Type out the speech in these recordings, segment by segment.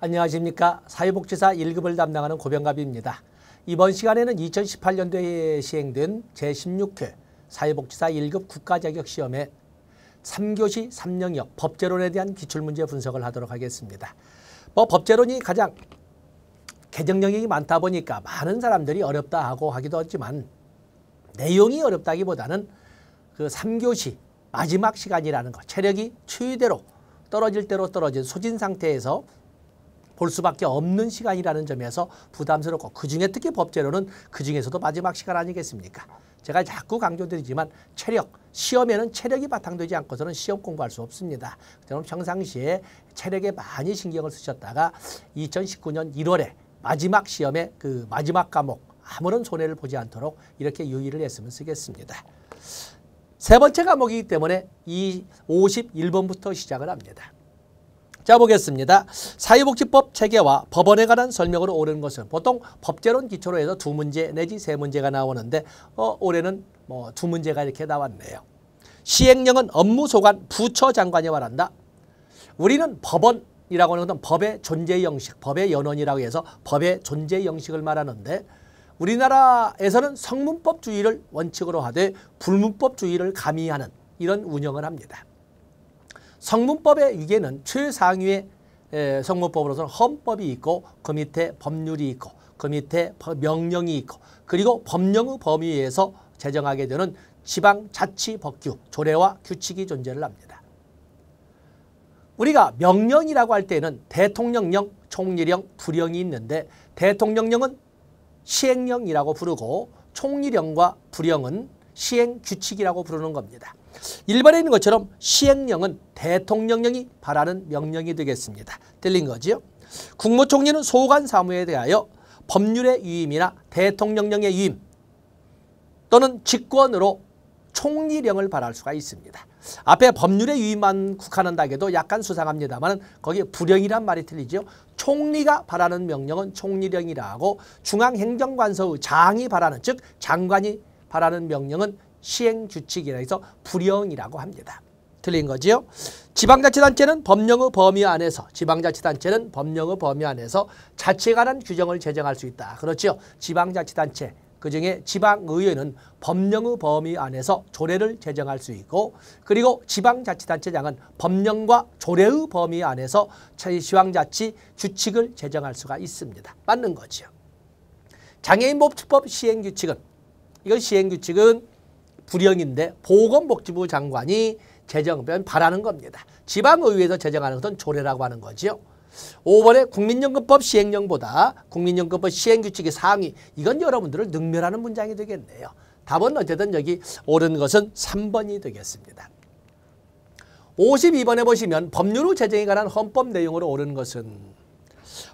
안녕하십니까. 사회복지사 1급을 담당하는 고병갑입니다. 이번 시간에는 2018년도에 시행된 제16회 사회복지사 1급 국가자격시험의 3교시 3영역 법제론에 대한 기출문제 분석을 하도록 하겠습니다. 법제론이 가장 개정 영역이 많다 보니까 많은 사람들이 어렵다 하고 하기도 하지만 내용이 어렵다기보다는 그 3교시 마지막 시간이라는 것, 체력이 추위대로 떨어질 대로 떨어진 소진 상태에서 볼 수밖에 없는 시간이라는 점에서 부담스럽고 그중에 특히 법제론은 그중에서도 마지막 시간 아니겠습니까? 제가 자꾸 강조드리지만 체력, 시험에는 체력이 바탕되지 않고서는 시험 공부할 수 없습니다. 그럼 평상시에 체력에 많이 신경을 쓰셨다가 2019년 1월에 마지막 시험에 그 마지막 과목 아무런 손해를 보지 않도록 이렇게 유의를 했으면 쓰겠습니다. 세 번째 과목이기 때문에 이 51번부터 시작을 합니다. 자, 보겠습니다. 사회복지법 체계와 법원에 관한 설명으로 옳은 것은 보통 법제론 기초로 해서 2문제 내지 3문제가 나오는데 올해는 2문제가 이렇게 나왔네요. 시행령은 업무소관 부처장관이 말한다. 우리는 법원이라고 하는 것은 법의 존재 형식, 법의 연원이라고 해서 법의 존재 형식을 말하는데 우리나라에서는 성문법주의를 원칙으로 하되 불문법주의를 가미하는 이런 운영을 합니다. 성문법의 위계는 최상위의 성문법으로서는 헌법이 있고 그 밑에 법률이 있고 그 밑에 명령이 있고 그리고 법령의 범위에서 제정하게 되는 지방자치법규, 조례와 규칙이 존재를 합니다. 우리가 명령이라고 할 때는 대통령령, 총리령, 부령이 있는데 대통령령은 시행령이라고 부르고 총리령과 부령은 시행규칙이라고 부르는 겁니다. 일반에 있는 것처럼 시행령은 대통령령이 발하는 명령이 되겠습니다. 들린 거지요? 국무총리는 소관 사무에 대하여 법률의 위임이나 대통령령의 위임 또는 직권으로 총리령을 발할 수가 있습니다. 앞에 법률의 위임만 국한한다 해도 약간 수상합니다만 거기에 부령이란 말이 틀리죠. 총리가 발하는 명령은 총리령이라 하고 중앙행정관서의 장이 발하는 즉 장관이 발하는 명령은 시행규칙이라 해서 부령이라고 합니다. 틀린 거지요? 지방자치단체는 법령의 범위 안에서 자치에 관한 규정을 제정할 수 있다. 그렇죠? 지방자치단체 그중에 지방의회는 법령의 범위 안에서 조례를 제정할 수 있고 그리고 지방자치단체장은 법령과 조례의 범위 안에서 지방자치 규칙을 제정할 수가 있습니다. 맞는 거죠. 장애인복지법 시행규칙은 이건 시행규칙은 부령인데 보건복지부 장관이 발하는 겁니다. 지방의회에서 제정하는 것은 조례라고 하는 거죠. 5번에 국민연금법 시행령보다 국민연금법 시행규칙의 상위 이건 여러분들을 능멸하는 문장이 되겠네요. 답은 어쨌든 여기 옳은 것은 3번이 되겠습니다. 52번에 보시면 법률의 제정에 관한 헌법 내용으로 옳은 것은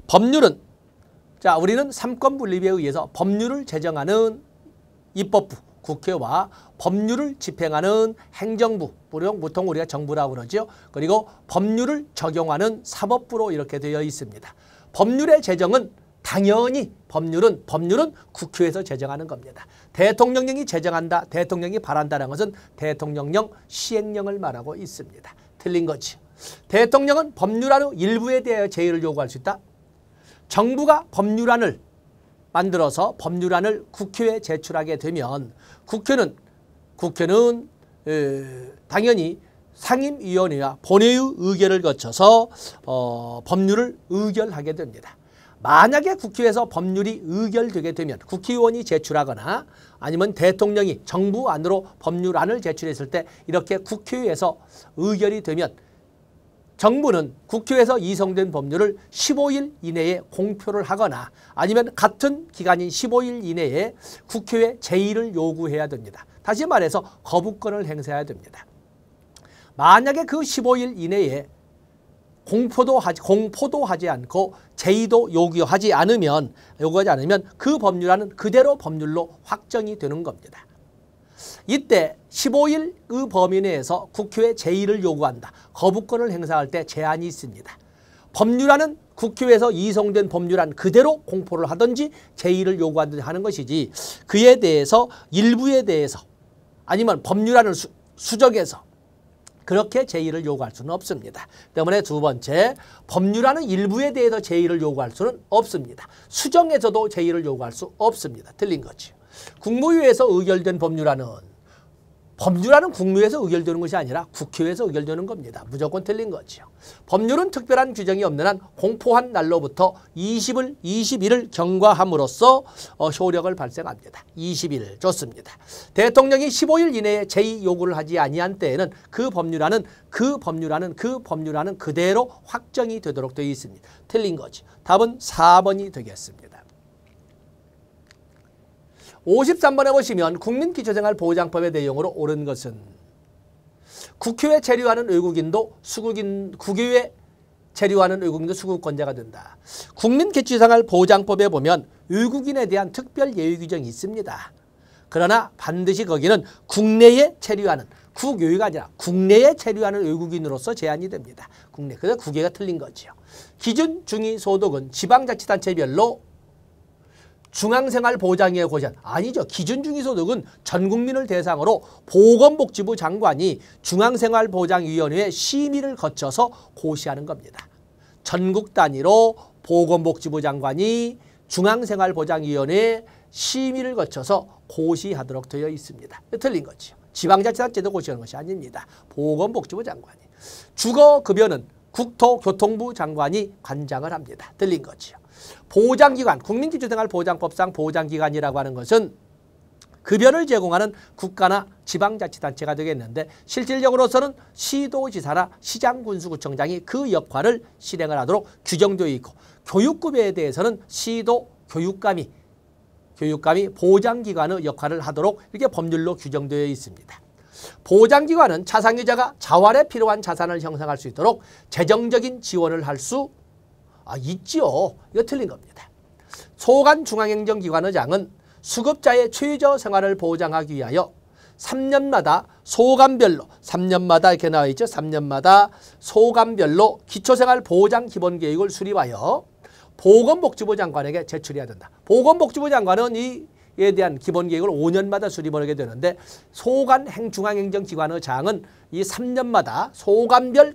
법률은 자 우리는 삼권분립에 의해서 법률을 제정하는 입법부 국회와 법률을 집행하는 행정부, 보통 우리가 정부라고 그러죠. 그리고 법률을 적용하는 사법부로 이렇게 되어 있습니다. 법률의 제정은 당연히 법률은 국회에서 제정하는 겁니다. 대통령령이 제정한다, 대통령이 발한다는 것은 대통령령 시행령을 말하고 있습니다. 틀린 거죠. 대통령은 법률안의 일부에 대하여 제의를 요구할 수 있다. 정부가 법률안을 만들어서 법률안을 국회에 제출하게 되면 국회는 당연히 상임위원회와 본회의 의결을 거쳐서 법률을 의결하게 됩니다. 만약에 국회에서 법률이 의결되게 되면 국회의원이 제출하거나 아니면 대통령이 정부 안으로 법률안을 제출했을 때 이렇게 국회에서 의결이 되면 정부는 국회에서 이송된 법률을 15일 이내에 공표를 하거나 아니면 같은 기간인 15일 이내에 국회에 제의를 요구해야 됩니다. 다시 말해서 거부권을 행사해야 됩니다. 만약에 그 15일 이내에 공포도 하지 않고 제의도 요구하지 않으면 그 법률안은 그대로 법률로 확정이 되는 겁니다. 이때 15일의 범위 내에서 국회에 제의를 요구한다. 거부권을 행사할 때 제한이 있습니다. 법률안은 국회에서 이송된 법률안 그대로 공포를 하든지 제의를 요구하든지 하는 것이지 그에 대해서 일부에 대해서 아니면 법률안을 수정해서 그렇게 제의를 요구할 수는 없습니다. 때문에 두 번째, 법률안은 일부에 대해서 제의를 요구할 수는 없습니다. 수정에서도 제의를 요구할 수 없습니다. 틀린 거죠. 국무위에서 의결된 법률안은 국무위에서 의결되는 것이 아니라 국회에서 의결되는 겁니다. 무조건 틀린 거죠. 법률은 특별한 규정이 없는 한 공포한 날로부터 20일을 경과함으로써 효력을 발생합니다. 20일 좋습니다. 대통령이 15일 이내에 제의 요구를 하지 아니한 때에는 그 법률안은 그대로 확정이 되도록 되어 있습니다. 틀린 거죠. 답은 4번이 되겠습니다. 53번에 보시면 국민기초생활보장법의 내용으로 옳은 것은 국회에 체류하는 외국인도 국외에 체류하는 외국인도 수급권자가 된다. 국민기초생활보장법에 보면 외국인에 대한 특별 예외 규정이 있습니다. 그러나 반드시 거기는 국내에 체류하는 국외가 아니라 국내에 체류하는 외국인으로서 제한이 됩니다. 그래서 국외가 틀린 거죠. 기준 중위소득은 지방자치단체별로 중앙생활보장위에 고시한 아니죠. 기준중위소득은 전 국민을 대상으로 보건복지부 장관이 중앙생활보장위원회의 심의를 거쳐서 고시하는 겁니다. 전국 단위로 보건복지부 장관이 중앙생활보장위원회의 심의를 거쳐서 고시하도록 되어 있습니다. 틀린 거죠. 지방자치단체도 고시하는 것이 아닙니다. 보건복지부 장관이. 주거급여는 국토교통부 장관이 관장을 합니다. 틀린 거죠. 보장기관, 국민기초생활보장법상 보장기관이라고 하는 것은 급여를 제공하는 국가나 지방자치단체가 되겠는데 실질적으로서는 시도지사나 시장군수구청장이 그 역할을 실행을 하도록 규정되어 있고 교육급여에 대해서는 시도 교육감이 보장기관의 역할을 하도록 이렇게 법률로 규정되어 있습니다. 보장기관은 자산유자가 자활에 필요한 자산을 형성할 수 있도록 재정적인 지원을 할 수 있지요. 이거 틀린 겁니다. 소관중앙행정기관의장은 수급자의 최저 생활을 보장하기 위하여 3년마다 소관별로 3년마다 이렇게 나와 있죠. 3년마다 소관별로 기초생활보장 기본계획을 수립하여 보건복지부 장관에게 제출해야 된다. 보건복지부 장관은 이에 대한 기본계획을 5년마다 수립을 하게 되는데 소관중앙행정기관의 장은 이 3년마다 소관별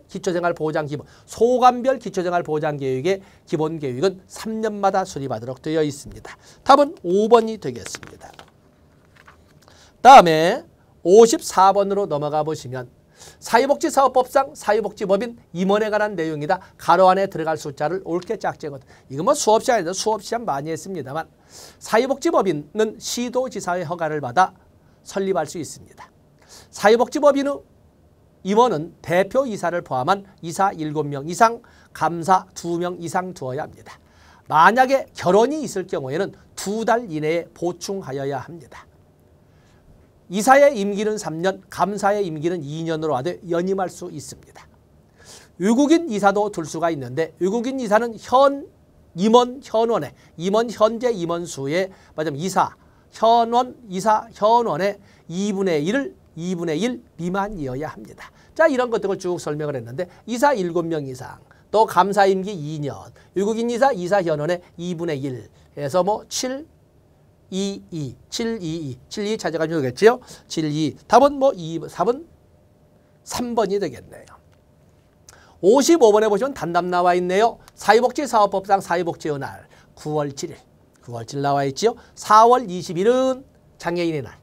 기초생활보장계획의 기본계획은 3년마다 수립하도록 되어 있습니다. 답은 5번이 되겠습니다. 다음에 54번으로 넘어가 보시면 사회복지사업법상 사회복지법인 임원에 관한 내용이다. 가로 안에 들어갈 숫자를 옳게 짝재거든. 이건 뭐 수업시간에도 수업시간 많이 했습니다만 사회복지법인은 시도지사의 허가를 받아 설립할 수 있습니다. 사회복지법인의 임원은 대표이사를 포함한 이사 7명 이상, 감사 2명 이상 두어야 합니다. 만약에 결혼이 있을 경우에는 2달 이내에 보충하여야 합니다. 이사의 임기는 3년, 감사의 임기는 2년으로 하되 연임할 수 있습니다. 외국인 이사도 둘 수가 있는데 외국인 이사는 임원 현재 임원수의 현원의 2분의 1 미만이어야 합니다. 자, 이런 것들을 쭉 설명을 했는데 이사 7명 이상, 또 감사 임기 2년, 외국인 이사 현원의 2분의 1에서 뭐 722 찾아가면 되겠죠. 72. 답은 답은 3번이 되겠네요. 55번에 보시면 단답 나와 있네요. 사회복지사업법상 사회복지의 날 9월 7일 나와 있죠. 4월 20일은 장애인의 날,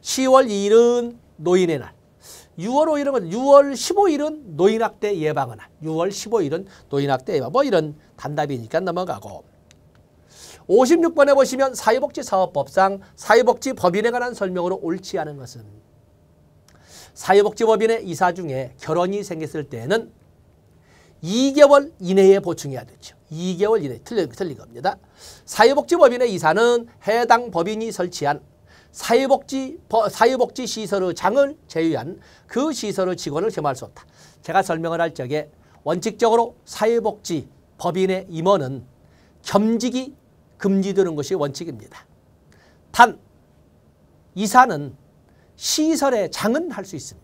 10월 2일은 노인의 날, 6월 15일은 노인학대 예방의 날, 6월 15일은 노인학대 예방, 뭐 이런 단답이니까 넘어가고 56번에 보시면 사회복지사업법상 사회복지법인에 관한 설명으로 옳지 않은 것은 사회복지법인의 이사 중에 결혼이 생겼을 때는 2개월 이내에 보충해야 되죠. 2개월 이내 틀린 겁니다. 사회복지법인의 이사는 해당 법인이 설치한 사회복지시설의 장을 제외한 그 시설의 직원을 겸할 수 없다. 제가 설명을 할 적에 원칙적으로 사회복지법인의 임원은 겸직이 금지되는 것이 원칙입니다. 단 이사는 시설의 장은 할 수 있습니다.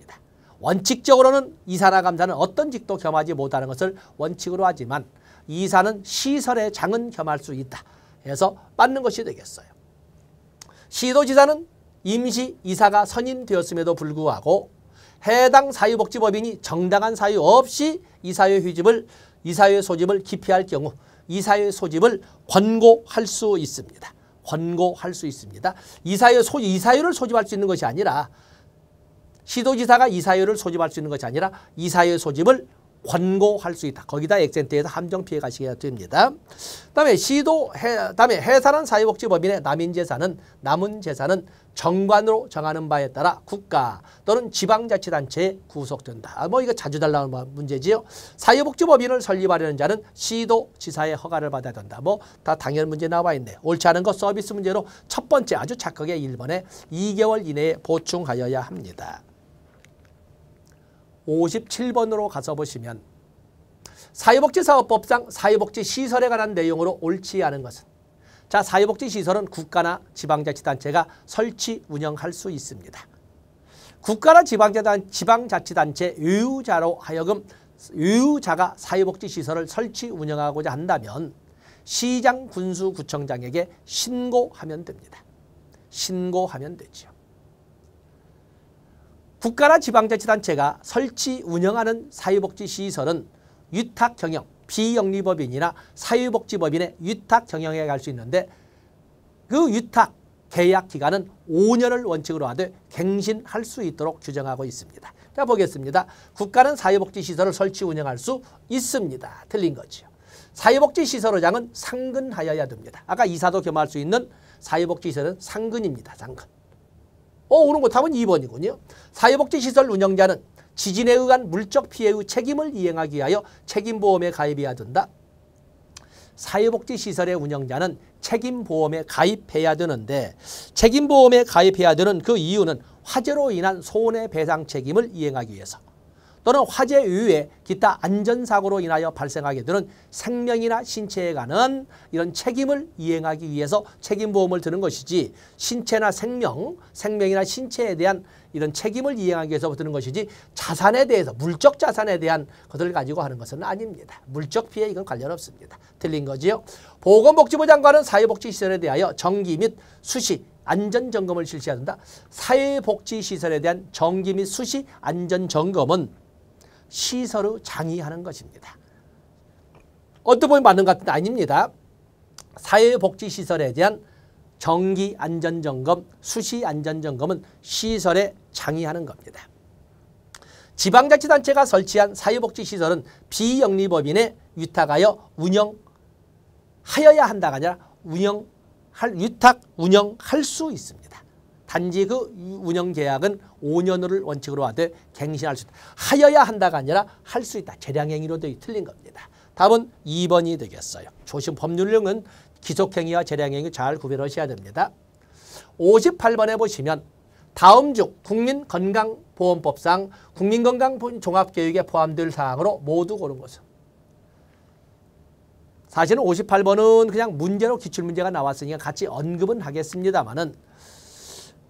원칙적으로는 이사나 감사는 어떤 직도 겸하지 못하는 것을 원칙으로 하지만 이사는 시설의 장은 겸할 수 있다 해서 맞는 것이 되겠어요. 시도지사는 임시 이사가 선임되었음에도 불구하고 해당 사회복지법인이 정당한 사유 없이 이 사유의 소집을 기피할 경우 이 사유의 소집을 권고할 수 있습니다. 권고할 수 있습니다. 이 사유를 소집할 수 있는 것이 아니라 시도지사가 이 사유를 소집할 수 있는 것이 아니라 이 사유의 소집을 권고할 수 있다. 거기다 액센트에서 함정 피해 가시게 됩니다. 다음에 해산한 사회복지법인의 남은 재산은 정관으로 정하는 바에 따라 국가 또는 지방자치단체에 구속된다. 이거 자주 달라는 문제지요. 사회복지법인을 설립하려는 자는 시도지사의 허가를 받아야 된다. 다 당연 문제 나와 있네. 옳지 않은 것 서비스 문제로 첫 번째 아주 착하게 1번에 2개월 이내에 보충하여야 합니다. 57번으로 가서 보시면 사회복지사업법상 사회복지시설에 관한 내용으로 옳지 않은 것은 자, 사회복지시설은 국가나 지방자치단체가 설치 운영할 수 있습니다. 국가나 지방자치단체 유유자가 사회복지시설을 설치 운영하고자 한다면 시장, 군수, 구청장에게 신고하면 됩니다. 신고하면 되죠. 국가나 지방자치단체가 설치 운영하는 사회복지시설은 위탁경영, 비영리법인이나 사회복지법인의 위탁경영에 갈 수 있는데 그 위탁 계약 기간은 5년을 원칙으로 하되 갱신할 수 있도록 규정하고 있습니다. 자, 보겠습니다. 국가는 사회복지시설을 설치 운영할 수 있습니다. 틀린 거죠. 사회복지시설의장은 상근하여야 됩니다. 아까 이사도 겸할 수 있는 사회복지시설은 상근입니다. 상근. 오는 거 답은 2번이군요. 사회복지시설 운영자는 지진에 의한 물적 피해의 책임을 이행하기 위하여 책임보험에 가입해야 된다. 사회복지시설의 운영자는 책임보험에 가입해야 되는데 책임보험에 가입해야 되는 그 이유는 화재로 인한 손해배상 책임을 이행하기 위해서 또는 화재 이후에 기타 안전사고로 인하여 발생하게 되는 생명이나 신체에 관한 이런 책임을 이행하기 위해서 책임보험을 드는 것이지 신체나 생명이나 신체에 대한 이런 책임을 이행하기 위해서 드는 것이지 자산에 대해서 물적 자산에 대한 것을 가지고 하는 것은 아닙니다. 물적 피해 이건 관련 없습니다. 틀린 거지요. 보건복지부 장관은 사회복지시설에 대하여 정기 및 수시 안전점검을 실시한다. 사회복지시설에 대한 정기 및 수시 안전점검은 시설의 장이 하는 것입니다. 어떻게 보면 맞는 것 같은데 아닙니다. 사회복지시설에 대한 정기 안전점검, 수시 안전점검은 시설의 장이 하는 겁니다. 지방자치단체가 설치한 사회복지시설은 비영리법인에 위탁하여 운영하여야 한다가 아니라 위탁 운영할 수 있습니다. 단지 그 운영계약은 5년을 원칙으로 하되 갱신할 수 있다. 하여야 한다가 아니라 할 수 있다. 재량행위로 틀린 겁니다. 답은 2번이 되겠어요. 조심 법률령은 기속행위와 재량행위 잘 구별하셔야 됩니다. 58번에 보시면 다음 중 국민건강보험법상 국민건강종합계획에 포함될 사항으로 모두 고른 것은 사실은 58번은 그냥 문제로 기출문제가 나왔으니까 같이 언급은 하겠습니다만은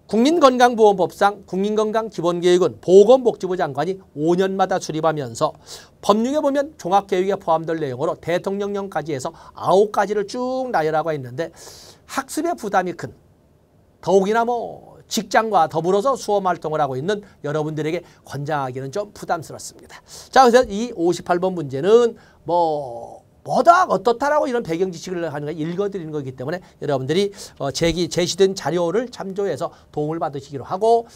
국민건강보험법상 국민건강기본계획은 보건복지부 장관이 5년마다 수립하면서 법률에 보면 종합계획에 포함될 내용으로 대통령령까지 해서 9가지를 쭉 나열하고 있는데 학습의 부담이 큰 더욱이나 직장과 더불어서 수험활동을 하고 있는 여러분들에게 권장하기는 좀 부담스럽습니다. 자, 그래서 이 58번 문제는 뭐다 어떻다라고 이런 배경 지식을 하는 거 읽어드리는 거기 때문에 여러분들이 제시된 자료를 참조해서 도움을 받으시기로 하고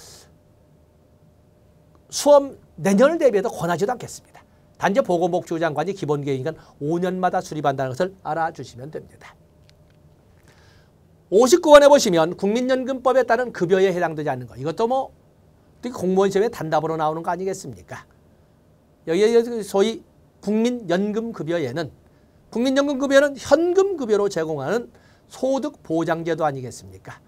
수험 내년을 대비해서 권하지도 않겠습니다. 단지 보건복지부 장관이 기본계획이니까 5년마다 수립한다는 것을 알아주시면 됩니다. 59번에 보시면 국민연금법에 따른 급여에 해당되지 않는 거. 이것도 공무원 시험에 단답으로 나오는 거 아니겠습니까? 여기 소위 국민연금급여에는 국민연금급여는 현금급여로 제공하는 소득보장제도 아니겠습니까?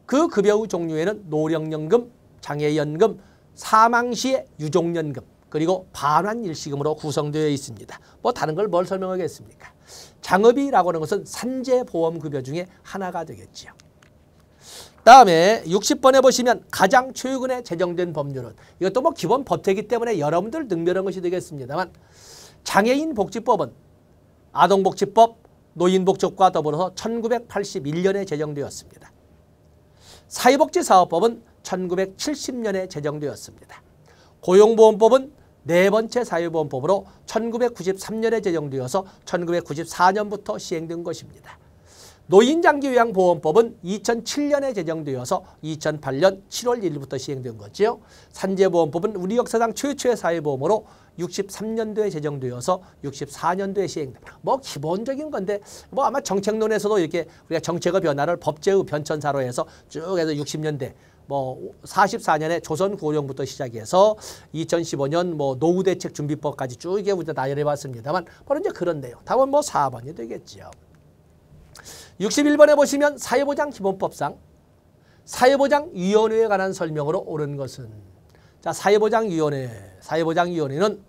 그 급여의 종류에는 노령연금, 장애연금, 사망시의 유족연금, 그리고 반환일시금으로 구성되어 있습니다. 다른 걸 뭘 설명하겠습니까? 장업이라고 하는 것은 산재보험급여 중에 하나가 되겠죠. 다음에 60번에 보시면 가장 최근에 제정된 법률은 이것도 기본 법태이기 때문에 여러분들 능별한 것이 되겠습니다만 장애인복지법은 아동복지법, 노인복지법과 더불어서 1981년에 제정되었습니다. 사회복지사업법은 1970년에 제정되었습니다. 고용보험법은 네 번째 사회보험법으로 1993년에 제정되어서 1994년부터 시행된 것입니다. 노인장기요양보험법은 2007년에 제정되어서 2008년 7월 1일부터 시행된 거죠. 산재보험법은 우리 역사상 최초의 사회보험으로 63년도에 제정되어서 64년도에 시행됩니다. 뭐 기본적인 건데 뭐 아마 정책론에서도 이렇게 우리가 정책의 변화를 법제의 변천사로 해서 쭉 해서 60년대 뭐 44년에 조선구호령부터 시작해서 2015년 뭐 노후대책준비법까지 쭉 이게 우리가 나열해 봤습니다만 바로 이제 그런 내용. 답은 뭐 4번이 되겠죠. 61번에 보시면 사회보장기본법상 사회보장위원회에 관한 설명으로 옳은 것은 자 사회보장위원회는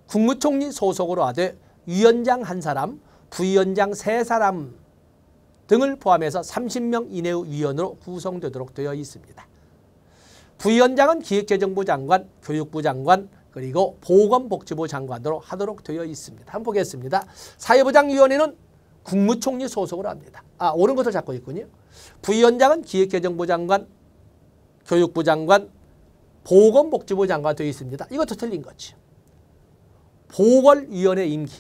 국무총리 소속으로 하되 위원장 1사람, 부위원장 3사람 등을 포함해서 30명 이내의 위원으로 구성되도록 되어 있습니다. 부위원장은 기획재정부 장관, 교육부 장관, 그리고 보건복지부 장관으로 하도록 되어 있습니다. 한번 보겠습니다. 사회보장위원회는 국무총리 소속으로 합니다. 옳은 것을 잡고 있군요. 부위원장은 기획재정부 장관, 교육부 장관, 보건복지부 장관 되어 있습니다. 이것도 틀린 거죠. 보궐위원회 임기.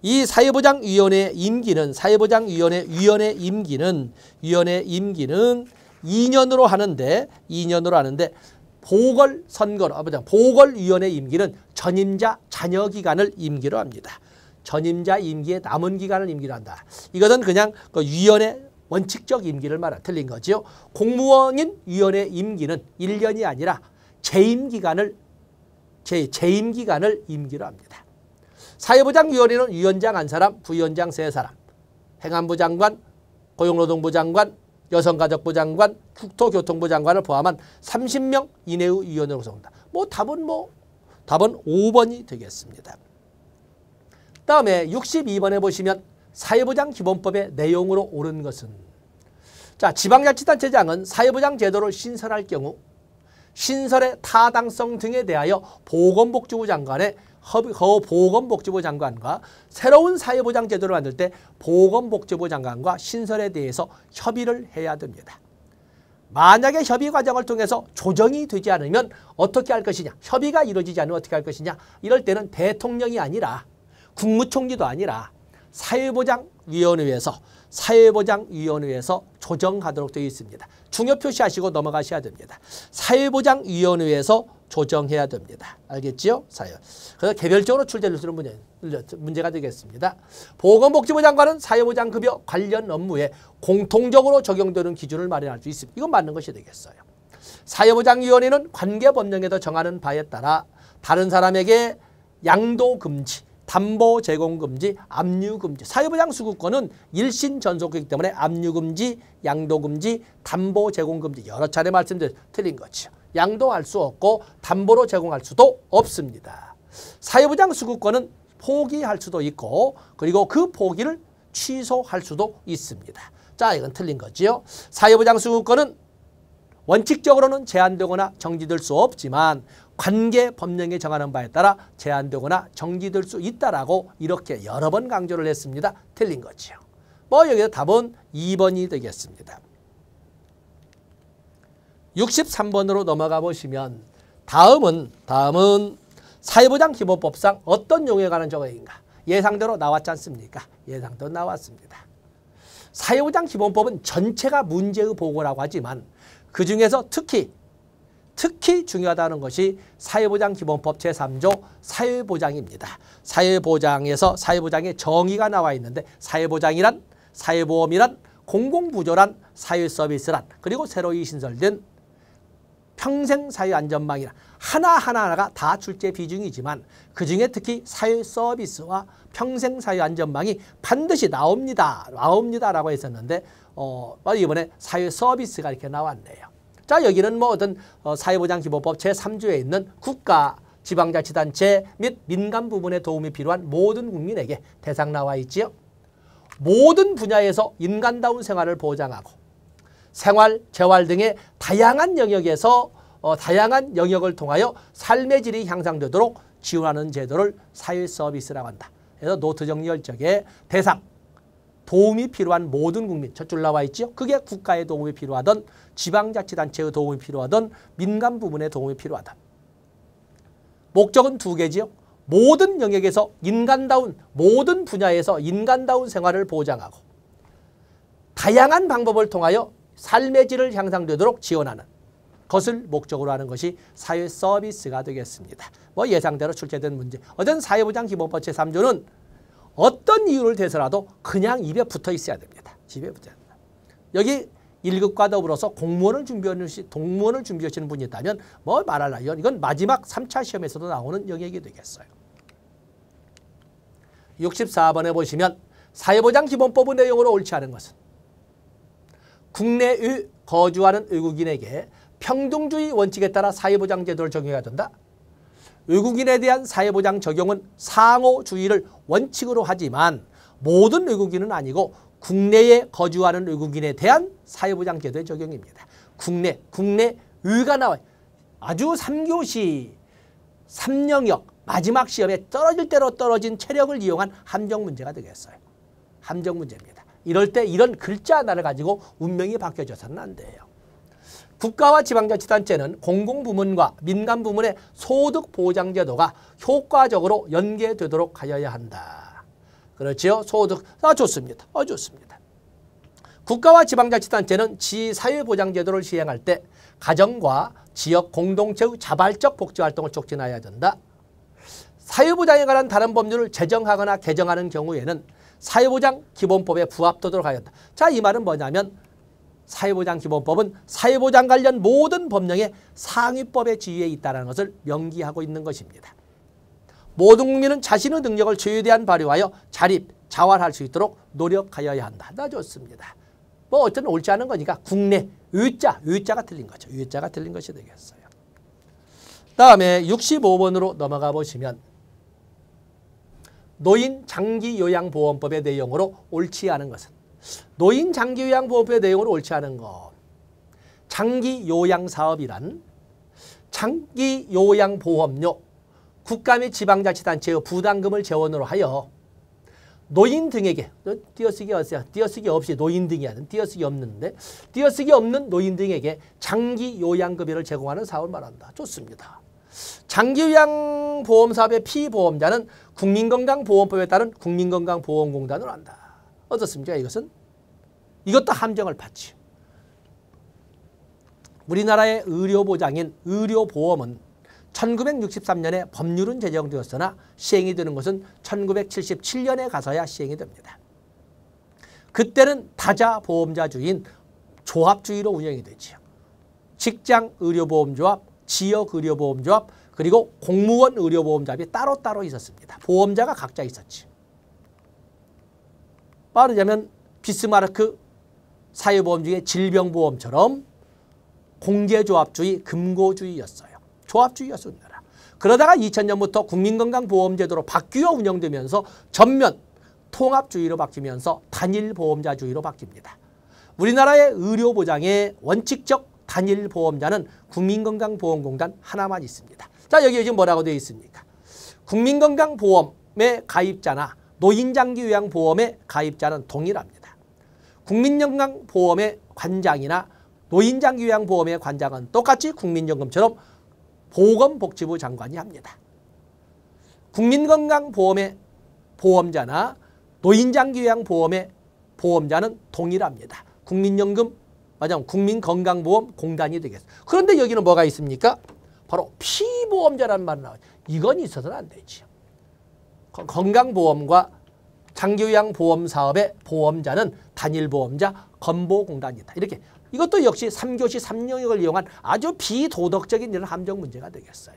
이 사회보장위원회 임기는 2년으로 하는데 보궐위원회 임기는 전임자 잔여 기간을 임기로 합니다. 전임자 임기의 남은 기간을 임기로 한다. 이것은 그냥 그 위원회 원칙적 임기를 말한 틀린 거죠. 공무원인 위원회 임기는 1년이 아니라 재임 기간을 임기로 합니다. 사회보장위원회는 위원장 1사람, 부위원장 3사람, 행안부 장관, 고용노동부 장관, 여성가족부 장관, 국토교통부 장관을 포함한 30명 이내의 위원으로 구성한다. 답은 5번이 되겠습니다. 다음에 62번에 보시면 사회보장기본법의 내용으로 옳은 것은 자 지방자치단체장은 사회보장 제도를 신설할 경우 신설의 타당성 등에 대하여 보건복지부 장관과 새로운 사회보장 제도를 만들 때 보건복지부 장관과 신설에 대해서 협의를 해야 됩니다. 만약에 협의 과정을 통해서 조정이 되지 않으면 어떻게 할 것이냐, 협의가 이루어지지 않으면 어떻게 할 것이냐, 이럴 때는 대통령이 아니라 국무총리도 아니라 사회보장위원회에서 조정하도록 되어 있습니다. 중요 표시하시고 넘어가셔야 됩니다. 사회보장위원회에서 조정해야 됩니다. 알겠지요? 그래서 개별적으로 출제될 수 있는 문제가 되겠습니다. 보건복지부 장관은 사회보장급여 관련 업무에 공통적으로 적용되는 기준을 마련할 수 있습니다. 이건 맞는 것이 되겠어요. 사회보장위원회는 관계법령에서 정하는 바에 따라 다른 사람에게 양도금지, 담보 제공금지, 압류금지, 사회보장 수급권은 일신 전속이기 때문에 압류금지, 양도금지, 담보 제공금지 여러 차례 말씀드려 틀린 거죠. 양도할 수 없고 담보로 제공할 수도 없습니다. 사회보장 수급권은 포기할 수도 있고 그리고 그 포기를 취소할 수도 있습니다. 자, 이건 틀린 거지요. 사회보장 수급권은 원칙적으로는 제한되거나 정지될 수 없지만 관계 법령에 정하는 바에 따라 제한되거나 정지될 수 있다라고 이렇게 여러 번 강조를 했습니다. 틀린 거죠. 여기서 답은 2번이 되겠습니다. 63번으로 넘어가 보시면 다음은 사회보장기본법상 어떤 용어에 관한 조항인가? 예상대로 나왔지 않습니까? 예상대로 나왔습니다. 사회보장기본법은 전체가 문제의 보고라고 하지만 그중에서 특히 중요하다는 것이 사회보장기본법 제3조 사회보장입니다. 사회보장에서 사회보장의 정의가 나와 있는데 사회보장이란, 사회보험이란, 공공부조란, 사회서비스란, 그리고 새로이 신설된 평생사회안전망이란 하나하나가 다 출제 비중이지만 그중에 특히 사회서비스와 평생사회안전망이 반드시 나옵니다라고 했었는데 이번에 사회서비스가 이렇게 나왔네요. 자, 여기는 어떤 사회보장기본법 제3조에 있는 국가, 지방자치단체 및 민간 부분에 도움이 필요한 모든 국민에게 대상 나와 있지요. 모든 분야에서 인간다운 생활을 보장하고 생활, 재활 등의 다양한 영역에서 다양한 영역을 통하여 삶의 질이 향상되도록 지원하는 제도를 사회서비스라고 한다. 그래서 노트 정리할 적에 대상, 도움이 필요한 모든 국민, 저쪽 나와 있죠. 그게 국가의 도움이 필요하던 지방자치단체의 도움이 필요하던 민간 부문의 도움이 필요하다. 목적은 두 개지요. 모든 영역에서 모든 분야에서 인간다운 생활을 보장하고 다양한 방법을 통하여 삶의 질을 향상되도록 지원하는 것을 목적으로 하는 것이 사회 서비스가 되겠습니다. 뭐 예상대로 출제된 문제. 어떤 사회보장 기본법 제3조는 어떤 이유를 대서라도 그냥 입에 붙어 있어야 됩니다. 집에 붙어야 됩니다. 여기 1급과 더불어서 동무원을 준비하시는 분이 있다면 뭐 말할라요. 이건 마지막 3차 시험에서도 나오는 영역이 되겠어요. 64번에 보시면 사회보장 기본법의 내용으로 옳지 않은 것은 국내에 거주하는 외국인에게 평등주의 원칙에 따라 사회보장 제도를 적용해야 된다. 외국인에 대한 사회보장 적용은 상호주의를 원칙으로 하지만 모든 외국인은 아니고 국내에 거주하는 외국인에 대한 사회보장 제도의 적용입니다. 국내의가 나와요. 아주 3교시 3영역 마지막 시험에 떨어질 대로 떨어진 체력을 이용한 함정 문제가 되겠어요. 함정 문제입니다. 이럴 때 이런 글자 하나를 가지고 운명이 바뀌어져서는 안 돼요. 국가와 지방자치단체는 공공부문과 민간부문의 소득보장제도가 효과적으로 연계되도록 하여야 한다. 그렇지요? 소득. 좋습니다. 좋습니다. 국가와 지방자치단체는 지사회보장제도를 시행할 때 가정과 지역 공동체의 자발적 복지활동을 촉진해야 된다. 사회보장에 관한 다른 법률을 제정하거나 개정하는 경우에는 사회보장 기본법에 부합되도록 하여야 한다. 자, 이 말은 뭐냐면 사회보장 기본법은 사회보장 관련 모든 법령의 상위법의 지위에 있다는 것을 명기하고 있는 것입니다. 모든 국민은 자신의 능력을 최대한 발휘하여 자립, 자활할 수 있도록 노력하여야 한다. 나 좋습니다. 뭐 어쨌든 옳지 않은 거니까 국내, 의자가 틀린 거죠. 의자가 틀린 것이 되겠어요. 다음에 65번으로 넘어가 보시면 노인 장기요양보험법의 내용으로 옳지 않은 것은 노인 장기요양보험법의 내용으로 옳지 않은 것. 장기요양사업이란 장기요양보험료 국가 및 지방자치단체의 부담금을 재원으로 하여 노인 등에게 띄어쓰기 어때요? 띄어쓰기 없이 노인 등이 하는 띄어쓰기 없는데 띄어쓰기 없는 노인 등에게 장기요양급여를 제공하는 사업을 말한다. 좋습니다. 장기요양보험 사업의 피보험자는 국민건강보험법에 따른 국민건강보험공단으로 한다. 어떻습니까? 이것은? 이것도 함정을 받지. 우리나라의 의료보장인 의료보험은 1963년에 법률은 제정되었으나 시행이 되는 것은 1977년에 가서야 시행이 됩니다. 그때는 다자보험자주인 조합주의로 운영이 되지요. 직장의료보험조합, 지역의료보험조합, 그리고 공무원 의료보험조합이 따로따로 있었습니다. 보험자가 각자 있었지. 말하자면 비스마르크 사회보험 중에 질병보험처럼 공제조합주의, 금고주의였어요. 조합주의였어요. 우리나라. 그러다가 2000년부터 국민건강보험제도로 바뀌어 운영되면서 전면 통합주의로 바뀌면서 단일보험자주의로 바뀝니다. 우리나라의 의료보장의 원칙적 단일보험자는 국민건강보험공단 하나만 있습니다. 자, 여기 지금 뭐라고 되어 있습니까? 국민건강보험의 가입자나 노인장기요양보험의 가입자는 동일합니다. 국민건강보험의 관장이나 노인장기요양보험의 관장은 똑같이 국민연금처럼 보건복지부 장관이 합니다. 국민건강보험의 보험자나 노인장기요양보험의 보험자는 동일합니다. 국민연금, 맞아요. 국민건강보험공단이 되겠습니다. 그런데 여기는 뭐가 있습니까? 바로 피보험자라는 말이 나와요. 이건 있어서는 안 되죠. 건강보험과 장기요양보험 사업의 보험자는 단일보험자, 건보공단이다. 이렇게 이것도 역시 3교시 3영역을 이용한 아주 비도덕적인 이런 함정 문제가 되겠어요.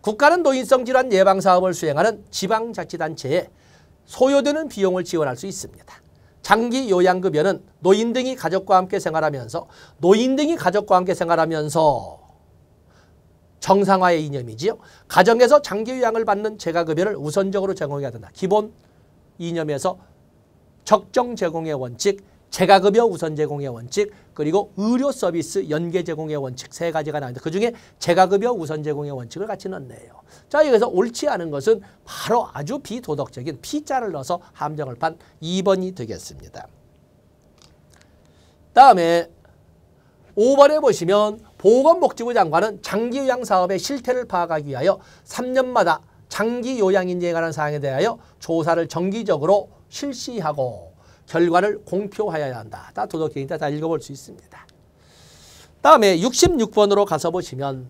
국가는 노인성 질환 예방사업을 수행하는 지방자치단체에 소요되는 비용을 지원할 수 있습니다. 장기요양급여는 노인 등이 가족과 함께 생활하면서 정상화의 이념이지요. 가정에서 장기요양을 받는 재가급여를 우선적으로 제공해야 된다. 기본 이념에서 적정 제공의 원칙, 재가급여 우선 제공의 원칙, 그리고 의료 서비스 연계 제공의 원칙 세 가지가 나오는데 그중에 재가급여 우선 제공의 원칙을 같이 넣네요. 자, 여기서 옳지 않은 것은 바로 아주 비도덕적인 P자를 넣어서 함정을 판 2번이 되겠습니다. 다음에 5번에 보시면 보건복지부 장관은 장기요양사업의 실태를 파악하기 위하여 3년마다 장기요양인재에 관한 사항에 대하여 조사를 정기적으로 실시하고 결과를 공표하여야 한다. 다 도덕경이다. 다 읽어볼 수 있습니다. 다음에 66번으로 가서 보시면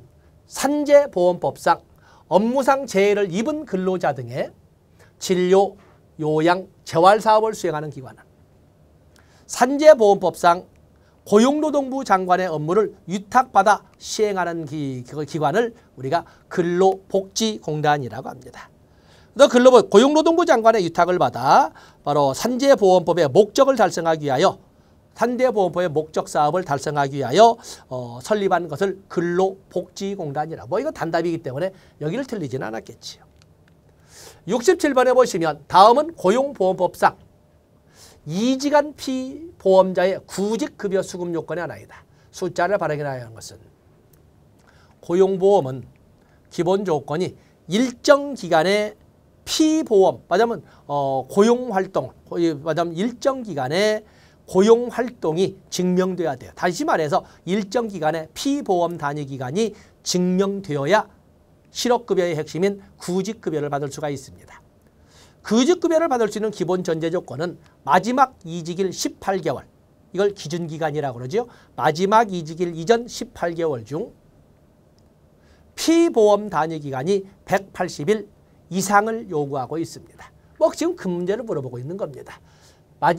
산재보험법상 업무상 재해를 입은 근로자 등의 진료, 요양, 재활사업을 수행하는 기관은 산재보험법상 고용노동부 장관의 업무를 위탁받아 시행하는 기관을 우리가 근로복지공단이라고 합니다. 고용노동부 장관의 위탁을 받아 바로 산재보험법의 목적을 달성하기 위하여 산재보험법의 목적 사업을 달성하기 위하여 설립한 것을 근로복지공단이라고. 뭐 이거 단답이기 때문에 여기를 틀리지는 않았겠지요. 67번에 보시면 다음은 고용보험법상 이직한 피보험자의 구직급여 수급 요건의 하나이다. 숫자를 발행하여 하는 것은 고용보험은 기본 조건이 일정 기간의 피보험, 말하자면 고용활동, 말하자면 일정 기간의 고용활동이 증명돼야 돼요. 다시 말해서 일정 기간의 피보험 단위 기간이 증명되어야 실업급여의 핵심인 구직급여를 받을 수가 있습니다. 구직급여를 받을 수 있는 기본 전제 조건은 마지막 이직일 18개월, 이걸 기준기간이라고 그러죠. 마지막 이직일 이전 18개월 중 피보험 단위 기간이 180일 이상을 요구하고 있습니다. 뭐 지금 그 문제를 물어보고 있는 겁니다.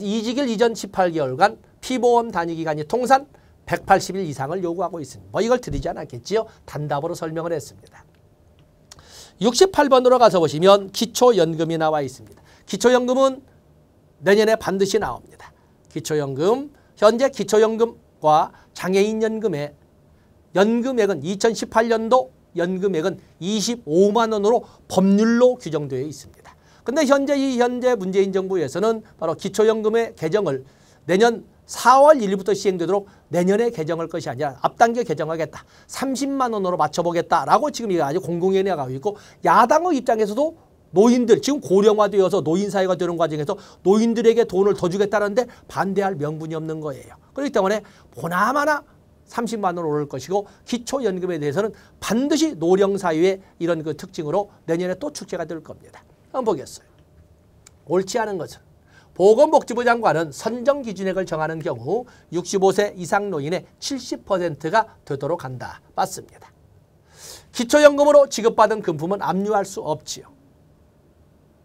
이직일 이전 18개월간 피보험 단위 기간이 통산 180일 이상을 요구하고 있습니다. 뭐 이걸 드리지 않았겠지요. 단답으로 설명을 했습니다. 68번으로 가서 보시면 기초연금이 나와 있습니다. 기초연금은 내년에 반드시 나옵니다. 기초연금, 현재 기초연금과 장애인연금의 연금액은 2018년도 연금액은 25만 원으로 법률로 규정되어 있습니다. 그런데 현재 문재인 정부에서는 바로 기초연금의 개정을 내년 4월 1일부터 시행되도록 내년에 개정할 것이 아니라 앞당겨 개정하겠다. 30만 원으로 맞춰보겠다라고 지금 이거 아주 공공연히가 하고 있고, 야당의 입장에서도 노인들 지금 고령화되어서 노인사회가 되는 과정에서 노인들에게 돈을 더 주겠다는데 반대할 명분이 없는 거예요. 그렇기 때문에 보나마나 30만 원으로 오를 것이고, 기초연금에 대해서는 반드시 노령사회의 이런 그 특징으로 내년에 또 축제가 될 겁니다. 한번 보겠어요. 옳지 않은 것은 보건복지부 장관은 선정 기준액을 정하는 경우 65세 이상 노인의 70%가 되도록 한다. 맞습니다. 기초연금으로 지급받은 금품은 압류할 수 없지요.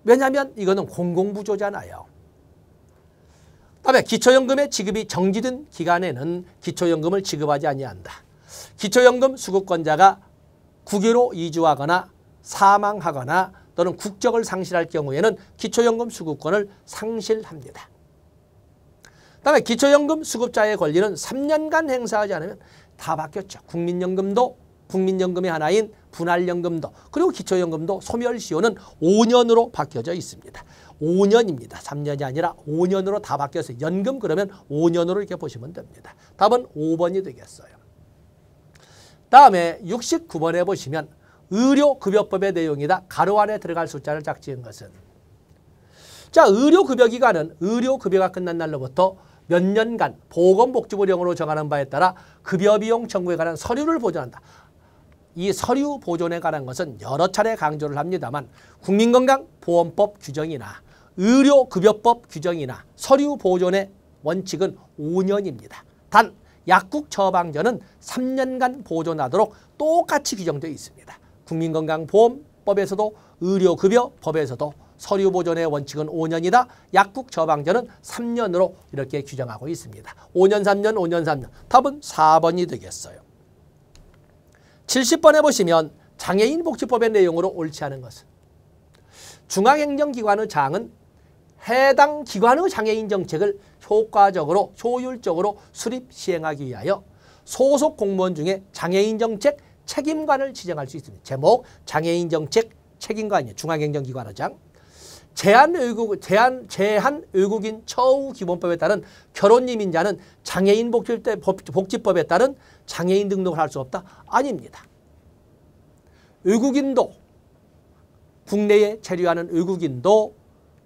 왜냐하면 이거는 공공부조잖아요. 다음에 기초연금의 지급이 정지된 기간에는 기초연금을 지급하지 아니한다. 기초연금 수급권자가 국외로 이주하거나 사망하거나 또는 국적을 상실할 경우에는 기초연금 수급권을 상실합니다. 다음에 기초연금 수급자의 권리는 3년간 행사하지 않으면 다 바뀌었죠. 국민연금도 국민연금의 하나인 분할연금도, 그리고 기초연금도 소멸시효는 5년으로 바뀌어져 있습니다. 5년입니다. 3년이 아니라 5년으로 다 바뀌었어요. 연금 그러면 5년으로 이렇게 보시면 됩니다. 답은 5번이 되겠어요. 다음에 69번에 보시면 의료급여법의 내용이다. 가로 안에 들어갈 숫자를 짝지은 것은, 자, 의료급여기간은 의료급여가 끝난 날로부터 몇 년간 보건복지부령으로 정하는 바에 따라 급여비용 청구에 관한 서류를 보존한다. 이 서류 보존에 관한 것은 여러 차례 강조를 합니다만 국민건강보험법 규정이나 의료급여법 규정이나 서류 보존의 원칙은 5년입니다. 단 약국 처방전은 3년간 보존하도록 똑같이 규정되어 있습니다. 국민건강보험법에서도 의료급여법에서도 서류 보존의 원칙은 5년이다. 약국 처방전은 3년으로 이렇게 규정하고 있습니다. 5년, 3년, 5년, 3년. 답은 4번이 되겠어요. 70번에 보시면 장애인 복지법의 내용으로 옳지 않은 것은, 중앙행정기관의 장은 해당 기관의 장애인 정책을 효과적으로 효율적으로 수립 시행하기 위하여 소속 공무원 중에 장애인 정책 책임관을 지정할 수 있습니다. 제목 장애인 정책 책임관이에요. 중앙행정기관의 장. 제한외국인 처우기본법에 따른 결혼이민자는 장애인 복지법에 따른 장애인 등록을 할 수 없다? 아닙니다. 외국인도, 국내에 체류하는 외국인도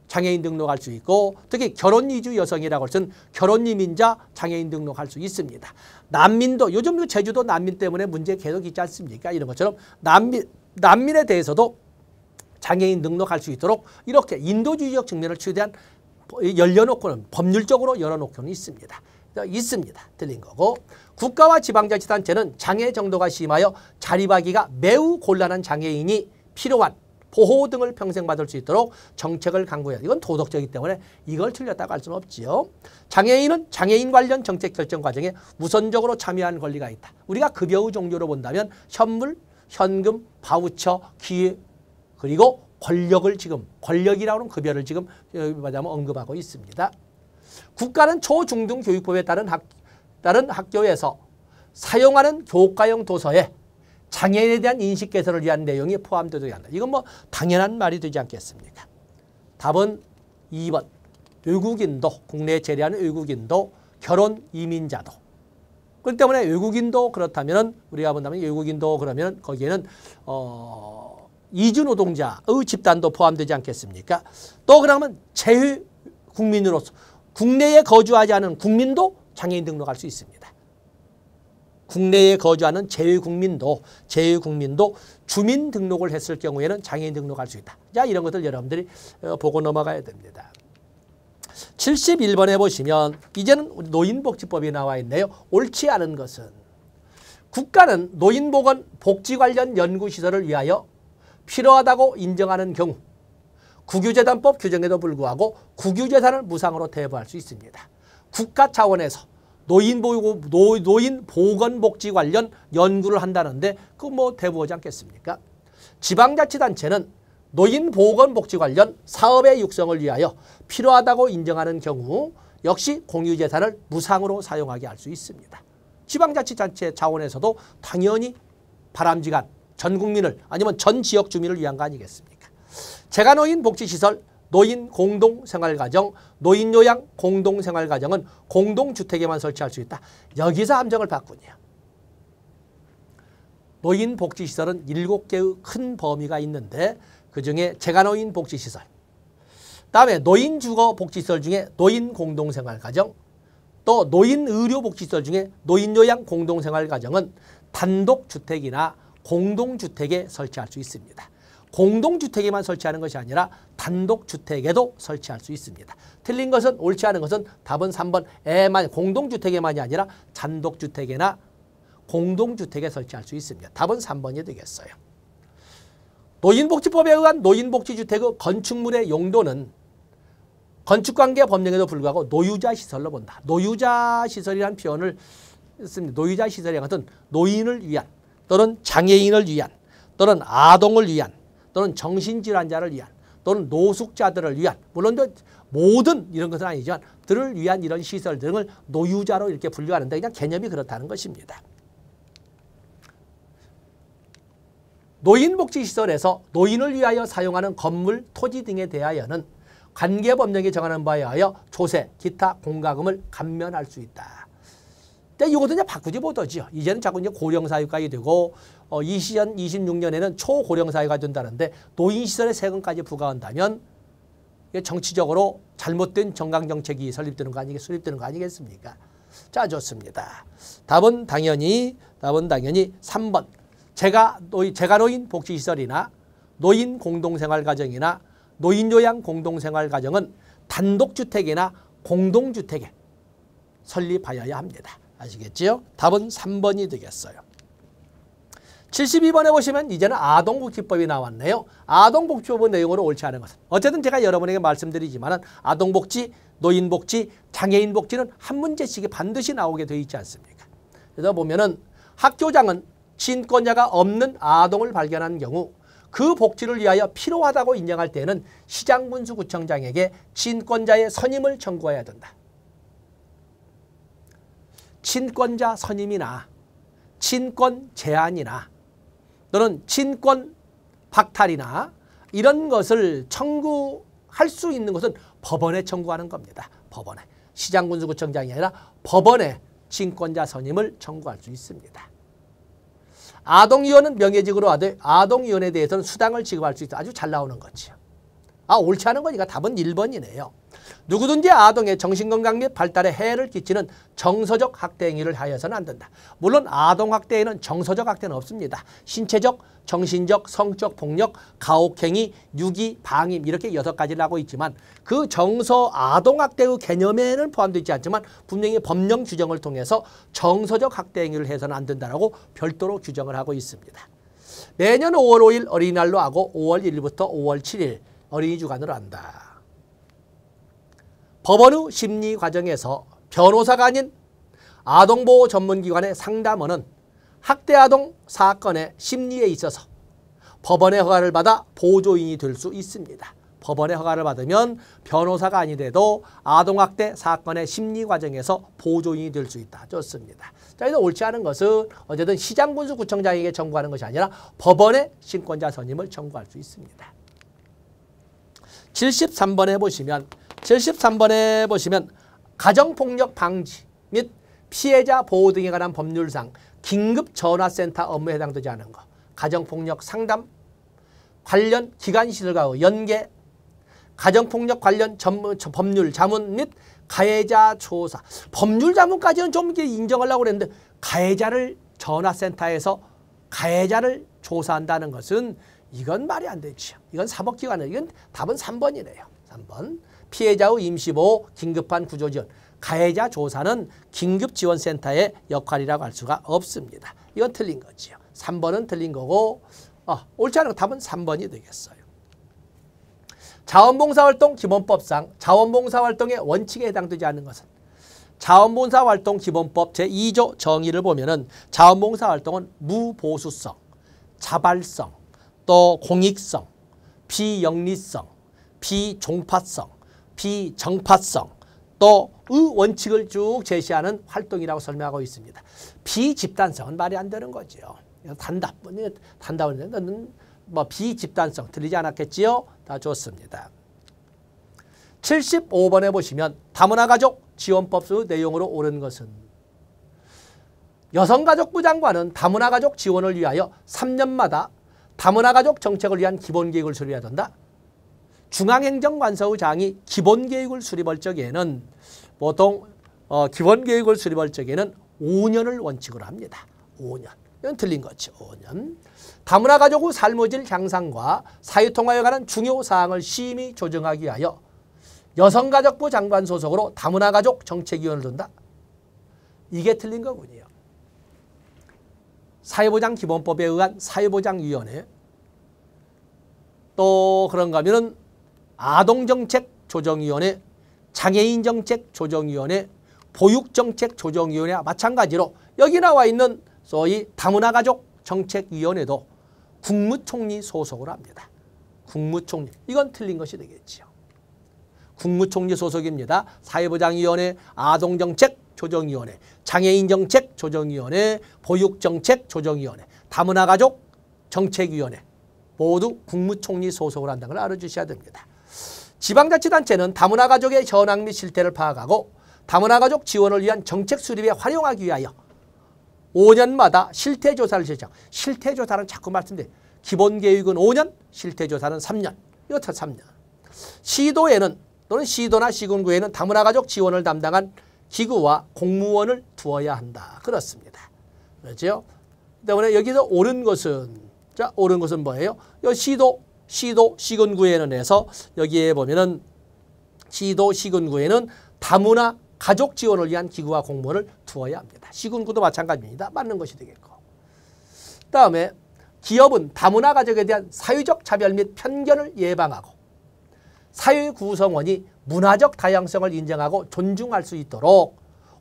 장애인 등록할 수 있고 특히 결혼 이주 여성이라고 해서는 결혼 이민자 장애인 등록할 수 있습니다. 난민도 요즘 제주도 난민 때문에 문제 계속 있지 않습니까? 이런 것처럼 난민에 대해서도 장애인 등록할 수 있도록 이렇게 인도주의적 측면을 최대한 열려놓고는 법률적으로 열어놓고는 있습니다. 틀린 거고 국가와 지방자치단체는 장애 정도가 심하여 자립하기가 매우 곤란한 장애인이 필요한 보호 등을 평생 받을 수 있도록 정책을 강구해야 이건 도덕적이기 때문에 이걸 틀렸다고 할 수는 없지요. 장애인은 장애인 관련 정책 결정 과정에 우선적으로 참여하는 권리가 있다. 우리가 급여의 종류로 본다면 현물, 현금, 바우처, 기회 그리고 권력을 지금 권력이라고 하는 급여를 지금 말하자면 언급하고 있습니다. 국가는 초중등 교육법에 따른 학교에서 사용하는 교과형 도서에 장애인에 대한 인식 개선을 위한 내용이 포함되어야 한다. 이건 뭐 당연한 말이 되지 않겠습니까? 답은 2번. 외국인도, 국내에 체류하는 외국인도, 결혼 이민자도. 그렇기 때문에 외국인도 그렇다면 우리가 본다면 외국인도 그러면 거기에는 이주 노동자의 집단도 포함되지 않겠습니까? 또 그러면 제외 국민으로서 국내에 거주하지 않은 국민도 장애인 등록할 수 있습니다. 국내에 거주하는 제외국민도 주민 등록을 했을 경우에는 장애인 등록할 수 있다. 자, 이런 것들 여러분들이 보고 넘어가야 됩니다. 71번에 보시면 이제는 노인복지법이 나와 있네요. 옳지 않은 것은 국가는 노인보건 복지 관련 연구시설을 위하여 필요하다고 인정하는 경우 국유재단법 규정에도 불구하고 국유재산을 무상으로 대부할 수 있습니다. 국가 차원에서 노인보건복지 관련 연구를 한다는데 그거 뭐 대부하지 않겠습니까? 지방자치단체는 노인보건복지 관련 사업의 육성을 위하여 필요하다고 인정하는 경우 역시 공유재산을 무상으로 사용하게 할 수 있습니다. 지방자치단체 차원에서도 당연히 바람직한 전 국민을 아니면 전 지역 주민을 위한 거 아니겠습니까? 재가노인 복지시설, 노인 공동생활가정, 노인요양 공동생활가정은 공동주택에만 설치할 수 있다. 여기서 함정을 봤군요. 노인복지시설은 7개의 큰 범위가 있는데 그중에 재가노인 복지시설, 다음에 노인주거복지시설 중에 노인공동생활가정, 또 노인의료복지시설 중에 노인요양 공동생활가정은 단독주택이나 공동주택에 설치할 수 있습니다. 공동주택에만 설치하는 것이 아니라 단독주택에도 설치할 수 있습니다. 틀린 것은 옳지 않은 것은 답은 3번 공동주택에만이 아니라 단독주택에나 공동주택에 설치할 수 있습니다. 답은 3번이 되겠어요. 노인복지법에 의한 노인복지주택의 건축물의 용도는 건축관계 법령에도 불구하고 노유자시설로 본다. 노유자시설이라는 표현을 씁니다. 노유자시설이라는 것은 노인을 위한 또는 장애인을 위한 또는 아동을 위한 또는 정신질환자를 위한 또는 노숙자들을 위한 물론 모든 이런 것은 아니지만 들을 위한 이런 시설 등을 노유자로 이렇게 분류하는데 그냥 개념이 그렇다는 것입니다. 노인복지시설에서 노인을 위하여 사용하는 건물, 토지 등에 대하여는 관계법령이 정하는 바에 의하여 조세, 기타 공과금을 감면할 수 있다. 근데 이것도 이제 바꾸지 못하죠. 이제는 자꾸 이제 고령사유까지 되고 26년에는 초고령사유가 된다는데 노인시설에 세금까지 부과한다면 정치적으로 잘못된 정강정책이 수립되는 거 아니겠습니까? 자, 좋습니다. 답은 당연히 3번. 재가노인 복지시설이나 노인 공동생활가정이나 노인요양 공동생활가정은 단독주택이나 공동주택에 설립하여야 합니다. 아시겠지요? 답은 3번이 되겠어요. 72번에 보시면 이제는 아동복지법이 나왔네요. 아동복지법 내용으로 옳지 않은 것은 어쨌든 제가 여러분에게 말씀드리지만 아동복지, 노인복지, 장애인복지는 한 문제씩이 반드시 나오게 되어 있지 않습니까? 그래서 보면은 학교장은 친권자가 없는 아동을 발견한 경우 그 복지를 위하여 필요하다고 인정할 때에는 시장군수구청장에게 친권자의 선임을 청구해야 된다. 친권자 선임이나 친권 제한이나 또는 친권 박탈이나 이런 것을 청구할 수 있는 것은 법원에 청구하는 겁니다. 법원에. 시장군수구청장이 아니라 법원에 친권자 선임을 청구할 수 있습니다. 아동위원은 명예직으로 하되 아동위원에 대해서는 수당을 지급할 수 있다. 아주 잘 나오는 거죠. 옳지 않은 거니까 답은 1번이네요. 누구든지 아동의 정신건강 및 발달에 해를 끼치는 정서적 학대 행위를 하여서는 안 된다. 물론 아동학대에는 정서적 학대는 없습니다. 신체적, 정신적, 성적 폭력, 가혹행위, 유기, 방임 이렇게 6가지를 하고 있지만 그 정서 아동학대의 개념에는 포함되어 있지 않지만 분명히 법령 규정을 통해서 정서적 학대 행위를 해서는 안 된다라고 별도로 규정을 하고 있습니다. 매년 5월 5일 어린이날로 하고 5월 1일부터 5월 7일 어린이 주간으로 한다. 법원 후 심리 과정에서 변호사가 아닌 아동보호 전문기관의 상담원은 학대아동 사건의 심리에 있어서 법원의 허가를 받아 보조인이 될 수 있습니다. 법원의 허가를 받으면 변호사가 아니더라도 아동학대 사건의 심리 과정에서 보조인이 될 수 있다. 좋습니다. 자, 이제 옳지 않은 것은 어쨌든 시장군수구청장에게 청구하는 것이 아니라 법원의 신권자 선임을 청구할 수 있습니다. 73번에 보시면 가정폭력 방지 및 피해자 보호 등에 관한 법률상 긴급전화센터 업무에 해당되지 않은 것, 가정폭력 상담, 관련 기관 시설과의 연계, 가정폭력 관련 법률 자문 및 가해자 조사. 법률 자문까지는 좀 인정하려고 그랬는데 가해자를 전화센터에서 가해자를 조사한다는 것은 이건 말이 안 되죠. 이건 사법기관은 이건 답은 3번이네요. 3번. 피해자의 임시보호, 긴급한 구조지원. 가해자 조사는 긴급지원센터의 역할이라고 할 수가 없습니다. 이건 틀린 거지요. 3번은 틀린 거고 옳지 않은 답은 3번이 되겠어요. 자원봉사활동 기본법상 자원봉사활동의 원칙에 해당되지 않는 것은 자원봉사활동 기본법 제2조 정의를 보면은 자원봉사활동은 무보수성, 자발성, 또 공익성, 비영리성, 비종파성, 비정파성, 또 의 원칙을 쭉 제시하는 활동이라고 설명하고 있습니다. 비집단성은 말이 안 되는 거죠. 단답은 뭐 비집단성 들리지 않았겠지요? 다 좋습니다. 75번에 보시면 다문화가족 지원법 내용으로 옳은 것은 여성가족부 장관은 다문화가족 지원을 위하여 3년마다 다문화가족 정책을 위한 기본계획을 수립해야 된다. 중앙행정관서의 장이 기본계획을 수립할 적에는 보통 기본계획을 수립할 적에는 5년을 원칙으로 합니다. 5년. 이건 틀린 거죠. 5년. 다문화가족의 삶의 질 향상과 사회통합에 관한 중요 사항을 심의 조정하기 위하여 여성가족부 장관 소속으로 다문화가족 정책위원회를 둔다. 이게 틀린 거군요. 사회보장기본법에 의한 사회보장위원회, 또 그런가 하면은 아동정책조정위원회, 장애인정책조정위원회, 보육정책조정위원회와 마찬가지로 여기 나와 있는 소위 다문화가족 정책위원회도 국무총리 소속으로 합니다. 국무총리. 이건 틀린 것이 되겠죠. 국무총리 소속입니다. 사회보장위원회, 아동정책조정위원회, 장애인정책조정위원회, 보육정책조정위원회, 다문화가족 정책위원회 모두 국무총리 소속으로 한다는 걸 알아주셔야 됩니다. 지방자치단체는 다문화가족의 현황 및 실태를 파악하고 다문화가족 지원을 위한 정책 수립에 활용하기 위하여 5년마다 실태조사를 실시하고, 실태조사는 자꾸 말씀드려요. 기본계획은 5년, 실태조사는 3년. 이것도 3년. 시도에는 또는 시도나 시군구에는 다문화가족 지원을 담당한 기구와 공무원을 두어야 한다. 그렇습니다. 그렇죠? 때문에 여기서 옳은 것은, 자, 옳은 것은 뭐예요? 시도, 시군구에는 해서 여기에 보면은 시도, 시군구에는 다문화 가족 지원을 위한 기구와 공무원을 두어야 합니다. 시군구도 마찬가지입니다. 맞는 것이 되겠고. 그다음에 기업은 다문화 가족에 대한 사회적 차별 및 편견을 예방하고 사회 구성원이 문화적 다양성을 인정하고 존중할 수 있도록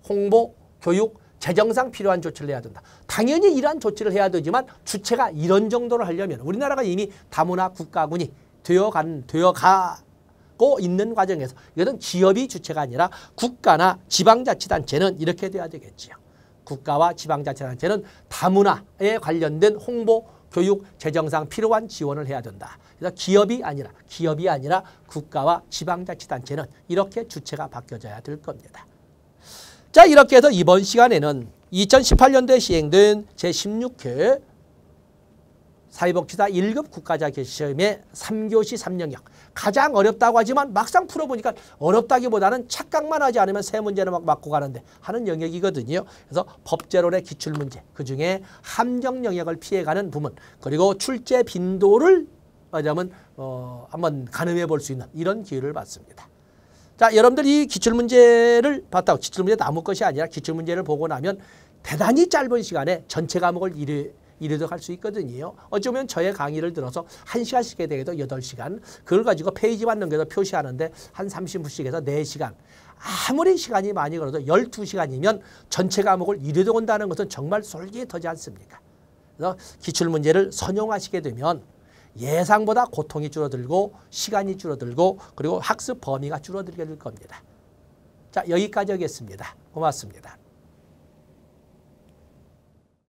홍보, 교육, 재정상 필요한 조치를 해야 된다. 당연히 이러한 조치를 해야 되지만 주체가 이런 정도를 하려면 우리나라가 이미 다문화 국가군이 되어가고 있는 과정에서 이것은 기업이 주체가 아니라 국가나 지방자치단체는 이렇게 돼야 되겠지요. 국가와 지방자치단체는 다문화에 관련된 홍보, 교육, 재정상 필요한 지원을 해야 된다. 그래서 기업이 아니라 국가와 지방자치단체는 이렇게 주체가 바뀌어져야 될 겁니다. 자, 이렇게 해서 이번 시간에는 2018년도에 시행된 제16회 사회복지사 1급 국가자격시험의 3교시 3영역 가장 어렵다고 하지만 막상 풀어보니까 어렵다기보다는 착각만 하지 않으면 세 문제는 막 맞고 가는데 하는 영역이거든요. 그래서 법제론의 기출문제, 그중에 함정 영역을 피해가는 부분, 그리고 출제 빈도를 말하자면 한번 가늠해 볼 수 있는 이런 기회를 받습니다. 자, 여러분들 이 기출문제를 봤다고 기출문제 아무 것이 아니라 기출문제를 보고 나면 대단히 짧은 시간에 전체 과목을 이르도록 할 수 있거든요. 어쩌면 저의 강의를 들어서 1시간씩 되게도 8시간, 그걸 가지고 페이지만 넘겨서 표시하는데 한 30분씩에서 4시간. 아무리 시간이 많이 걸어도 12시간이면 전체 과목을 이르도록 한다는 것은 정말 솔깃하지 않습니까? 그래서 기출문제를 선용하시게 되면 예상보다 고통이 줄어들고 시간이 줄어들고 그리고 학습 범위가 줄어들게 될 겁니다. 자, 여기까지 하겠습니다. 고맙습니다.